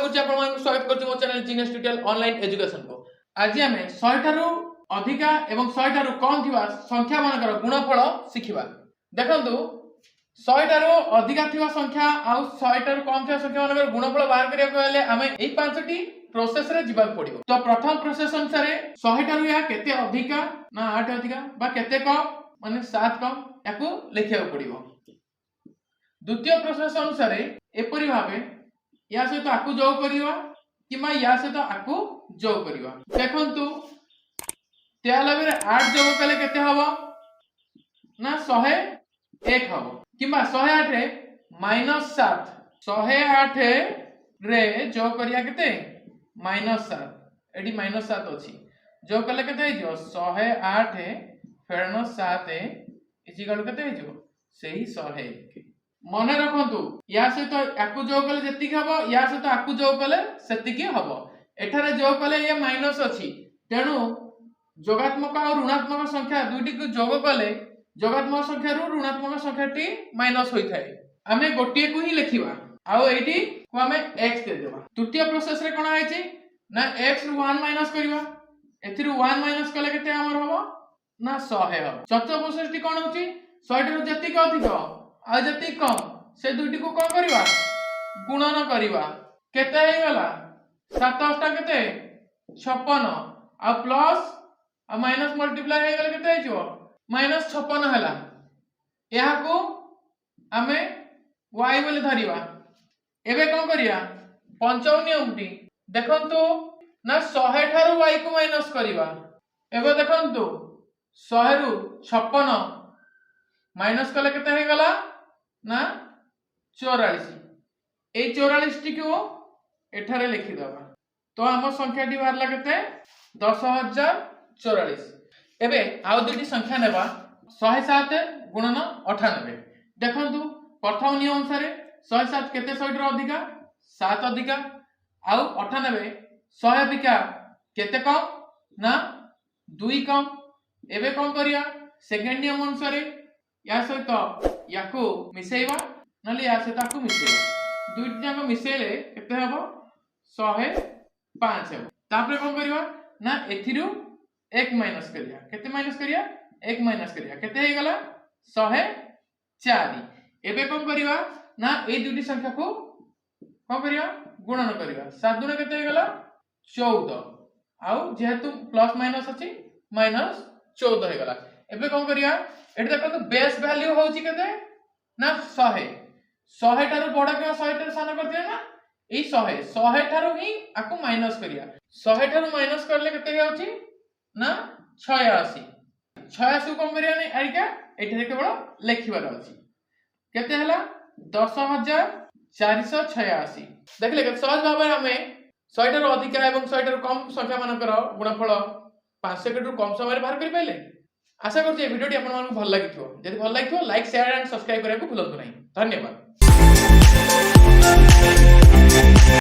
चिन्मय गुरुजी आपण स्वागत करछु मो channel genius tutorial online education को। आज आमे 100 ठारू अधिका एवं 100 ठारू कम थिबा संख्या मानकर गुणफल शिखिबा। देखंतु 100 ठारू अधिका थिबा संख्या आ 100 ठारू कम थिबा संख्या मानकर गुणफल बाहर करिया कहले आमे एई पांचटी प्रोसेस रे जिबा पड़िबो। तो प्रथम प्रोसेस अनुसार 100 ठारू या केते अधिका ना 8 अधिका बा केते कम माने 7 कम याकू लिखिया पड़िबो। द्वितीय प्रोसेस अनुसार एपरि भाबे या सहित आकु जोग करिवा किमा या सहित आकु जोग करिवा। देखंतु 93 रे 8 जोग कले केते हबो ना 101 हबो किमा 108 रे -7 108 रे जोग करिया केते -7 एडी -7 अछि जोग कले केते हिजो 108 फेरन 7 इजिकल केते हिजो सेही 101। मने रखंतु या सहित आकु जोग कले जेतिक हबो या सहित आकु जोग कले सेतिकी हबो। एठारे जोग कले ये माइनस अछि तेनु जोगात्मक और ऋणात्मक संख्या दुईटी को जोग कले जोगात्मक संख्या रु ऋणात्मक संख्याटी माइनस होई थाए। आमे गोटिए को ही लिखिबा आ एठी को आमे x दे देबा। तृतीय प्रोसेस रे कोना आइछि ना x रु 1 माइनस करिबा एथिरु 1 माइनस कले केते हमर हबो ना 100 हबो। चतुर्थ प्रोसेस टी कोन होछि 100 ठाରୁ जेतिक अधिक आ जति कम से दुईटी को कोन करिवा गुणन करिवा केते हे गला 7 8 केते 56 आ प्लस आ माइनस मल्टीप्लाई हे गले केते हिजो -56 हला। एहा को हमें y बोले धरिवा। एबे कोन करिया पंचम नियमटी देखंतु ना 100 ठारू y को माइनस करिवा। एबे देखंतु 100 रु 56 माइनस कले केते हे गला ना 44। ए 44 टी को एठारे लिखि दबा तो हम संख्याटी बाहरला केते 10044। एबे आउ दुटी संख्या नेबा 107 गुणन 98। देखंतु प्रथम नियम अनुसार 107 केते 100 ठारू अधिका 7 अधिका आउ 98 100 अधिका केते कम ना 2 कम। एबे कोन करिया सेकंड नियम अनुसार या सहित याकू मिसेइबा नली या सहित आकू मिसेइबा दुईटी जाक मिसेले केते हबो 105 हबो। तापरे कोन करिवा ना एथिरु 1 माइनस करिया केते माइनस करिया 1 माइनस करिया केते हे गला 104। एबे कोन करिवा ना ए दुईटी संख्या को कोन करिया गुणन करिवा 7 दुने केते हे गला 14 आउ जेहेतु प्लस माइनस अछि -14 हे गला। एबे कोन करिया एठी देखो तो बेस वैल्यू होउची केते ना 100 ठारू बडा के 100 ठारू साना कर दिया ना ए 100 ठारू ही आकु माइनस करिया 100 ठारू माइनस करले केते होउची ना 86 86 कम करिया नै आइका एठी केवल लेखिबार अछि केते हला 10486। देखले के सहज भाबे हमें 100 ठारू अधिक एवं 100 ठारू कम संख्या मानकर गुणफल 5 सेकंड रु कम समय रे बाहर करि पाइले। आशा करछि ए वीडियोटी आपन मानकु भल लागिथो जदि भल लागिथो लाइक शेयर एंड सब्सक्राइब करबा को भूलंतु नहीं। धन्यवाद।